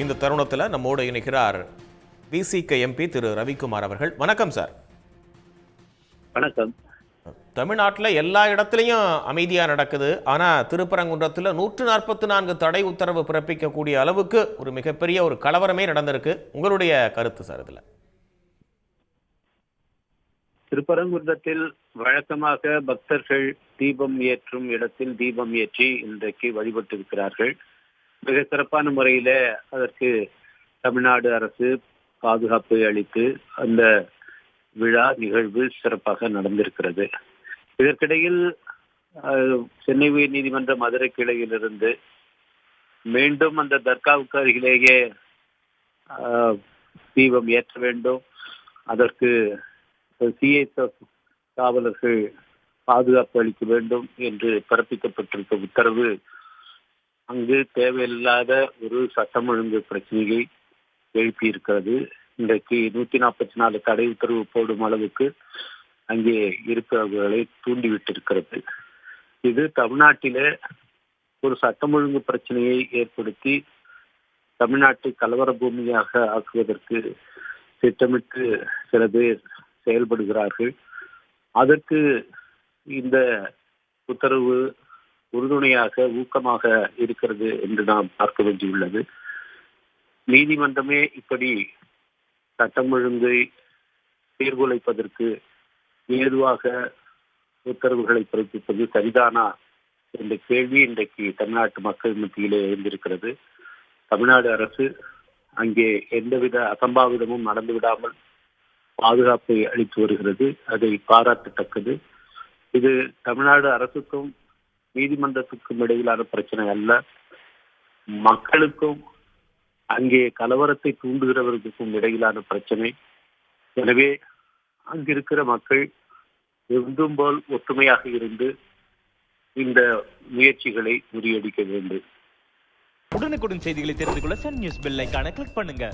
இந்த தருணத்தில் நம்மோடு இணைகிறார் விசிக எம்பி திரு ரவிக்குமார் அவர்கள். வணக்கம் சார். வணக்கம். தமிழ்நாட்டில் எல்லா இடத்துலையும் அமைதியா நடக்குது. ஆனா திருப்பரங்குன்றத்தில் 144 தடை உத்தரவு பிறப்பிக்கக்கூடிய அளவுக்கு ஒரு மிகப்பெரிய ஒரு கலவரமே நடந்திருக்கு. உங்களுடைய கருத்து சார் இதுல? திருப்பரங்குன்றத்தில் வழக்கமாக பக்தர்கள் தீபம் ஏற்றும் இடத்தில் தீபம் ஏற்றி இன்றைக்கு வழிபட்டிருக்கிறார்கள். மிக சிறப்பான முறையில அதற்கு தமிழ்நாடு அரசு பாதுகாப்பை அளித்து அந்த விழா நிகழ்வு சிறப்பாக நடந்திருக்கிறது. இதற்கிடையில் சென்னை உயர் நீதிமன்ற மதுரை கிளையிலிருந்து மீண்டும் அந்த தர்காவுக்கு அருகிலேயே தீபம் ஏற்ற வேண்டும், அதற்கு சிஎஸ்எஃப் காவலர்கள் பாதுகாப்பு அளிக்க வேண்டும் என்று பிறப்பிக்கப்பட்டிருக்க உத்தரவு அங்கு தேவையில்லாத ஒரு சட்டம் ஒழுங்கு பிரச்சனையை எழுப்பியிருக்கிறது. இன்றைக்கு 144 தடை உத்தரவு போடும் அளவுக்கு அங்கே இருப்பவர்களை தூண்டிவிட்டிருக்கிறது. இது தமிழ்நாட்டிலே ஒரு சட்டம் ஒழுங்கு பிரச்சனையை ஏற்படுத்தி தமிழ்நாட்டை கலவர பூமியாக ஆக்குவதற்கு திட்டமிட்டு சில பேர் செயல்படுகிறார்கள். அதற்கு இந்த உத்தரவு உறுதுணையாக ஊக்கமாக இருக்கிறது என்று நாம் பார்க்க வேண்டியுள்ளது. நீதிமன்றமே இப்படி சட்டம் ஒழுங்கை சீர்குலைப்பதற்கு ஏதுவாக உத்தரவுகளை பிறப்பிப்பது சரிதானா என்ற கேள்வி இன்றைக்கு தமிழ்நாட்டு மக்கள் மத்தியிலே எழுந்திருக்கிறது. தமிழ்நாடு அரசு அங்கே எந்தவித அசம்பாவிதமும் நடந்துவிடாமல் பாதுகாப்பை அளித்து வருகிறது. அதை பாராட்டத்தக்கது. இது தமிழ்நாடு அரசுக்கும் நீதிமன்றத்துக்கும் இடையிலான பிரச்சனை அல்ல, மக்களுக்கும் அங்கே கலவரத்தை தூண்டுகிறவர்களுக்கும் இடையிலான பிரச்சனை. எனவே அங்கிருக்கிற மக்கள் என்றும் போல் ஒற்றுமையாக இருந்து இந்த முயற்சிகளை முறியடிக்க வேண்டும். உடனுக்குடன் செய்திகளை தெரிந்து கொள்ள சன் நியூஸ் பெல் ஐகானை கிளிக் பண்ணுங்க.